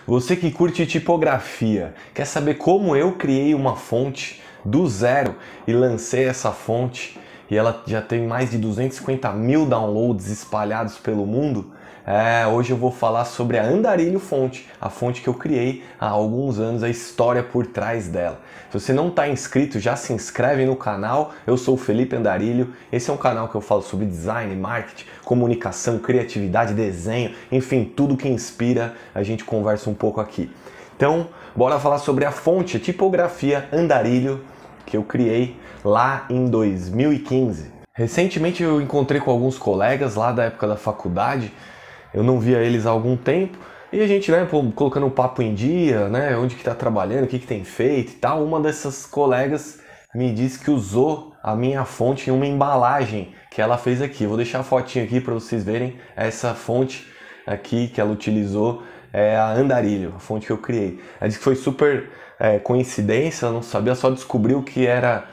Você que curte tipografia, quer saber como eu criei uma fonte do zero e lancei essa fonte e ela já tem mais de 250 mil downloads espalhados pelo mundo? Hoje eu vou falar sobre a Andarilho Fonte, a fonte que eu criei há alguns anos, a história por trás dela. Se você não está inscrito, já se inscreve no canal. Eu sou o Felipe Andarilho, esse é um canal que eu falo sobre design, marketing, comunicação, criatividade, desenho, enfim, tudo que inspira, a gente conversa um pouco aqui. Então, bora falar sobre a fonte, a tipografia Andarilho, que eu criei lá em 2015. Recentemente eu encontrei com alguns colegas lá da época da faculdade. Eu não via eles há algum tempo e a gente, colocando o papo em dia, onde que tá trabalhando, o que que tem feito e tal. Uma dessas colegas me disse que usou a minha fonte em uma embalagem que ela fez aqui. Eu vou deixar a fotinha aqui para vocês verem. Essa fonte aqui que ela utilizou é a Andarilho, a fonte que eu criei. Ela disse que foi super coincidência, ela não sabia, só descobriu que era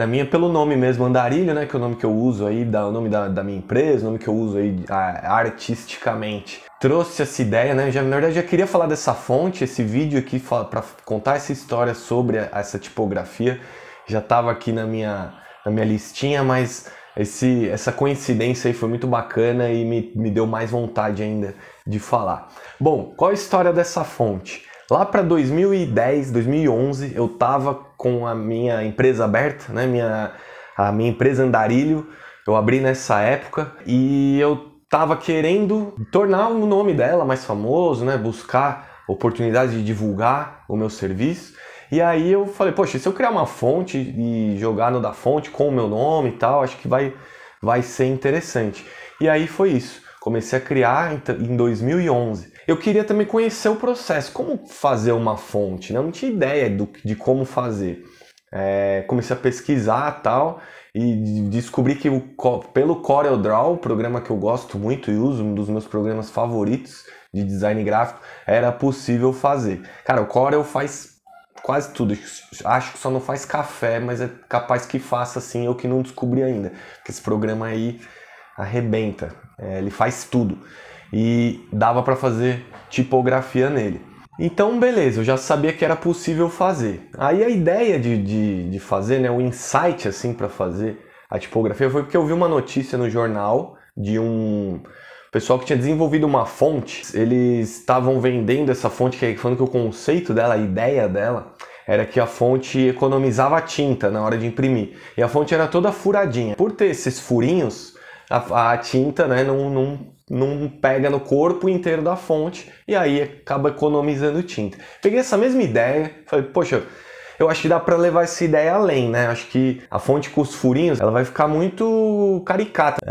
minha pelo nome mesmo, Andarilho, que é o nome que eu uso aí, o nome da minha empresa, o nome que eu uso aí artisticamente. Trouxe essa ideia, na verdade já queria falar dessa fonte, esse vídeo aqui para contar essa história sobre essa tipografia. Já estava aqui na minha listinha, mas essa coincidência aí foi muito bacana e me deu mais vontade ainda de falar. Bom, qual a história dessa fonte? Lá para 2010, 2011, eu estava com a minha empresa aberta, a minha empresa Andarilho, eu abri nessa época e eu estava querendo tornar o nome dela mais famoso, buscar oportunidade de divulgar o meu serviço. E aí eu falei, poxa, se eu criar uma fonte e jogar no da fonte com o meu nome e tal, acho que vai ser interessante. E aí foi isso. Comecei a criar em 2011. Eu queria também conhecer o processo, como fazer uma fonte, Eu não tinha ideia de como fazer. Comecei a pesquisar e tal e descobri que pelo CorelDRAW, programa que eu gosto muito e uso, um dos meus programas favoritos de design gráfico, era possível fazer. Cara, o Corel faz quase tudo, acho que só não faz café, mas é capaz que faça assim, eu que não descobri ainda, porque esse programa aí arrebenta, ele faz tudo e dava para fazer tipografia nele. Então beleza, eu já sabia que era possível fazer. Aí a ideia de fazer, o insight assim para fazer a tipografia foi porque eu vi uma notícia no jornal de um pessoal que tinha desenvolvido uma fonte. Eles estavam vendendo essa fonte, falando que o conceito dela, a ideia dela, era que a fonte economizava tinta na hora de imprimir. E a fonte era toda furadinha. Por ter esses furinhos, a tinta não pega no corpo inteiro da fonte e aí acaba economizando tinta. Peguei essa mesma ideia, falei, poxa, eu acho que dá para levar essa ideia além, Acho que a fonte com os furinhos, ela vai ficar muito caricata,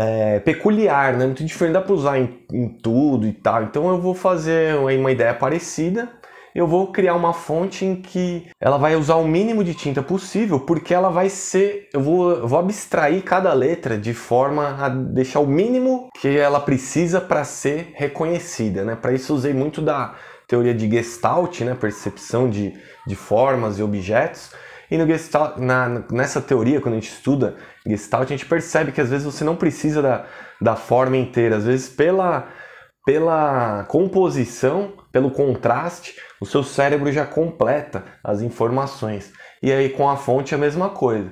peculiar, Muito diferente, dá para usar em tudo e tal. Então eu vou fazer uma ideia parecida. Eu vou criar uma fonte em que ela vai usar o mínimo de tinta possível, porque ela vai ser... Eu vou abstrair cada letra de forma a deixar o mínimo que ela precisa para ser reconhecida, Para isso usei muito da teoria de Gestalt, Percepção de formas e objetos. E no Gestalt, nessa teoria, quando a gente estuda Gestalt, a gente percebe que às vezes você não precisa da forma inteira. Às vezes pela composição, pelo contraste, o seu cérebro já completa as informações. E aí com a fonte é a mesma coisa.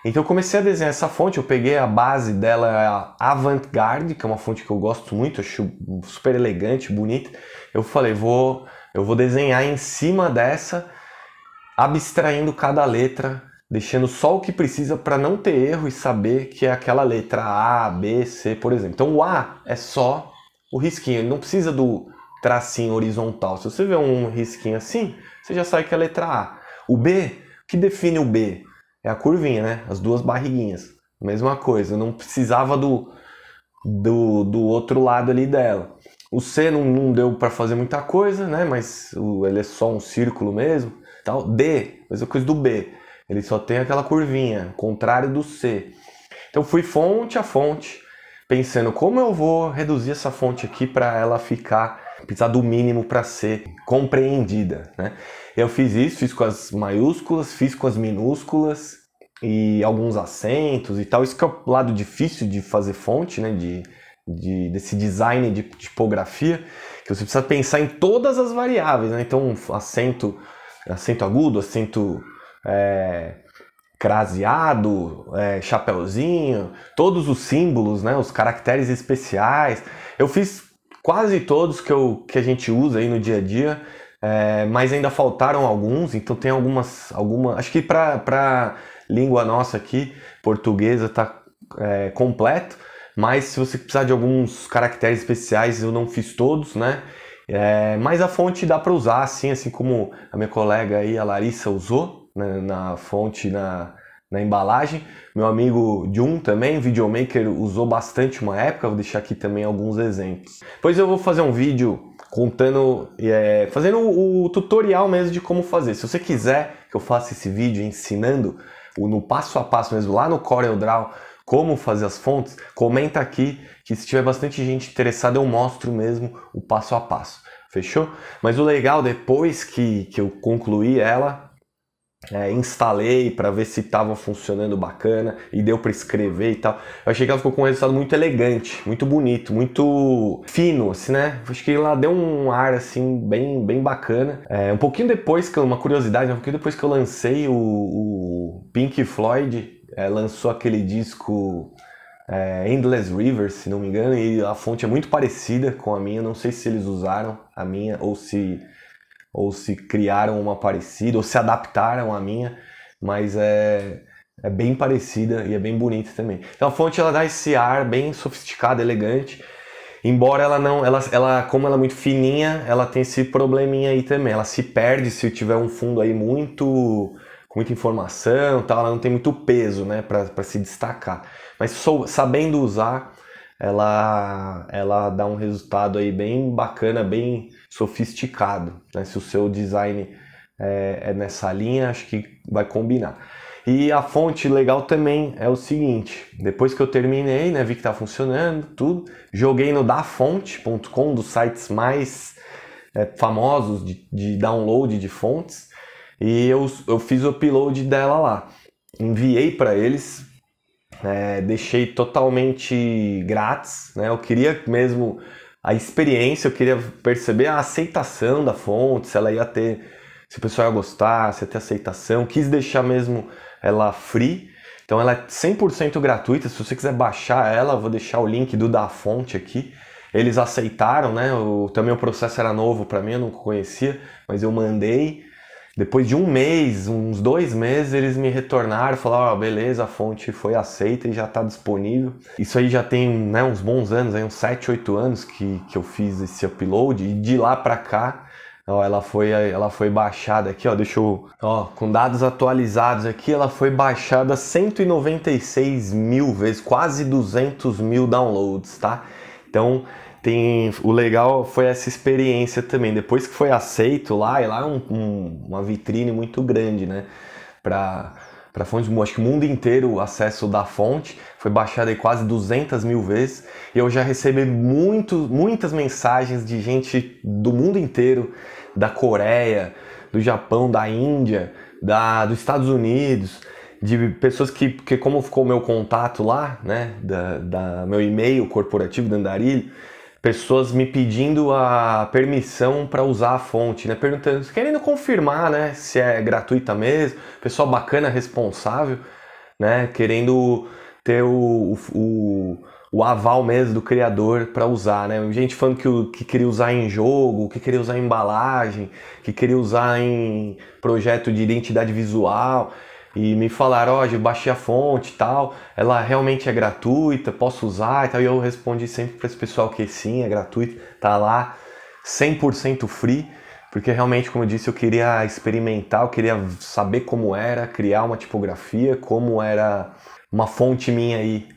Então eu comecei a desenhar essa fonte, eu peguei a base dela, a Avantgarde, que é uma fonte que eu gosto muito, acho super elegante, bonita. Eu falei, eu vou desenhar em cima dessa, abstraindo cada letra, deixando só o que precisa para não ter erro e saber que é aquela letra A, B, C, por exemplo. Então o A é só o risquinho, ele não precisa do tracinho horizontal. Se você vê um risquinho assim, você já sabe que é a letra A. O B, o que define o B? É a curvinha, As duas barriguinhas. Mesma coisa, eu não precisava do outro lado ali dela. O C não deu para fazer muita coisa, Mas ele é só um círculo mesmo. Tal. D, mesma coisa do B. Ele só tem aquela curvinha, contrário do C. Então fui fonte a fonte, pensando como eu vou reduzir essa fonte aqui para ela precisar do mínimo para ser compreendida, Eu fiz isso, fiz com as maiúsculas, fiz com as minúsculas e alguns acentos e tal. Isso que é o lado difícil de fazer fonte, desse design de tipografia, que você precisa pensar em todas as variáveis, né? Então, acento agudo, acento craseado, chapeuzinho, todos os símbolos, né? Os caracteres especiais. Eu fiz quase todos que a gente usa aí no dia a dia, mas ainda faltaram alguns, então tem algumas acho que para língua nossa aqui, portuguesa, tá completo, mas se você precisar de alguns caracteres especiais, eu não fiz todos, né? Mas a fonte dá para usar, assim como a minha colega aí, a Larissa, usou, né, na fonte, na embalagem. Meu amigo Jun também, videomaker, usou bastante uma época. Vou deixar aqui também alguns exemplos. Depois eu vou fazer um vídeo contando, fazendo o tutorial mesmo de como fazer. Se você quiser que eu faça esse vídeo ensinando no passo a passo mesmo, lá no CorelDRAW, como fazer as fontes, comenta aqui que se tiver bastante gente interessada eu mostro mesmo o passo a passo. Fechou? Mas o legal, depois que eu concluí ela, instalei para ver se estava funcionando bacana e deu para escrever e tal. Eu achei que ela ficou com um resultado muito elegante, muito bonito, muito fino, assim, né? Acho que ela deu um ar assim bem bacana. Um pouquinho depois uma curiosidade, um pouquinho depois que eu lancei o Pink Floyd, lançou aquele disco Endless River, se não me engano, e a fonte é muito parecida com a minha. Não sei se eles usaram a minha ou se criaram uma parecida, ou se adaptaram à minha, mas é bem parecida e é bem bonita também. Então a fonte ela dá esse ar bem sofisticado, elegante, embora como ela é muito fininha, ela tem esse probleminha aí também, ela se perde se tiver um fundo aí com muita informação, tal, ela não tem muito peso, né, para se destacar. Mas sabendo usar, ela dá um resultado aí bem bacana, bem sofisticado, né? Se o seu design é nessa linha, acho que vai combinar. E a fonte legal também é o seguinte: depois que eu terminei, né, vi que tá funcionando tudo, joguei no dafonte.com, dos sites mais famosos de download de fontes, e eu fiz o upload dela lá, enviei para eles. Deixei totalmente grátis, né? Eu queria mesmo a experiência, eu queria perceber a aceitação da fonte, se o pessoal ia gostar, se ia ter aceitação. Quis deixar mesmo ela free, então ela é 100% gratuita. Se você quiser baixar ela, eu vou deixar o link do Dafonte aqui. Eles aceitaram, né? Também o processo era novo para mim, eu não conhecia, mas eu mandei. Depois de um mês, uns 2 meses, eles me retornaram e falaram: beleza, a fonte foi aceita e já está disponível. Isso aí já tem, né, uns bons anos, uns 7, 8 anos que eu fiz esse upload, e de lá para cá, ela foi baixada aqui, com dados atualizados aqui, ela foi baixada 196 mil vezes, quase 200 mil downloads, tá? Então, o legal foi essa experiência também. Depois que foi aceito lá, e lá é uma vitrine muito grande, né? Para fontes, acho que o mundo inteiro o acesso da fonte foi baixado aí quase 200 mil vezes. E eu já recebi muitas mensagens de gente do mundo inteiro, da Coreia, do Japão, da Índia, dos Estados Unidos, de pessoas que como ficou o meu contato lá, né? Meu e-mail corporativo da Andarilho, pessoas me pedindo a permissão para usar a fonte, né? Perguntando, querendo confirmar, né, se é gratuita mesmo, pessoal bacana, responsável, né? Querendo ter o aval mesmo do criador para usar, né? Gente falando que queria usar em jogo, que queria usar em embalagem, que queria usar em projeto de identidade visual. E me falaram: eu baixei a fonte e tal, ela realmente é gratuita, posso usar e tal. E eu respondi sempre para esse pessoal que sim, é gratuita, tá lá 100% free, porque realmente, como eu disse, eu queria experimentar, eu queria saber como era criar uma tipografia, como era uma fonte minha aí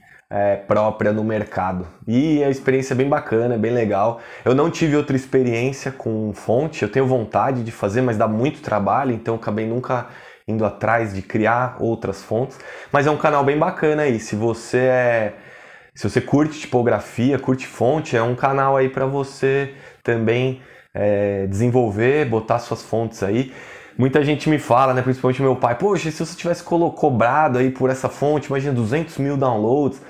própria no mercado. E a experiência é bem bacana, é bem legal. Eu não tive outra experiência com fonte, eu tenho vontade de fazer, mas dá muito trabalho, então eu acabei nunca indo atrás de criar outras fontes, mas é um canal bem bacana aí. Se você curte tipografia, curte fonte, é um canal aí para você também desenvolver, botar suas fontes aí. Muita gente me fala, né, principalmente meu pai: poxa, se você tivesse cobrado aí por essa fonte, imagina 200 mil downloads.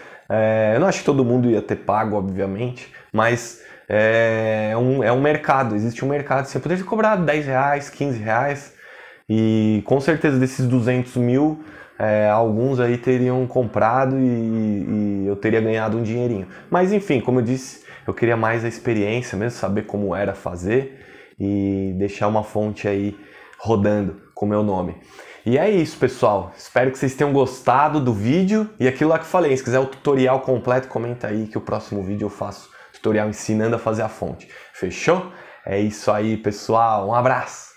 Eu não acho que todo mundo ia ter pago, obviamente, mas é um mercado, existe um mercado. Você poderia cobrar 10 reais, 15 reais, e com certeza desses 200 mil, alguns aí teriam comprado e eu teria ganhado um dinheirinho. Mas enfim, como eu disse, eu queria mais a experiência mesmo, saber como era fazer e deixar uma fonte aí rodando com o meu nome. E é isso, pessoal. Espero que vocês tenham gostado do vídeo. E aquilo lá que eu falei, se quiser o tutorial completo, comenta aí que o próximo vídeo eu faço tutorial ensinando a fazer a fonte. Fechou? É isso aí, pessoal. Um abraço!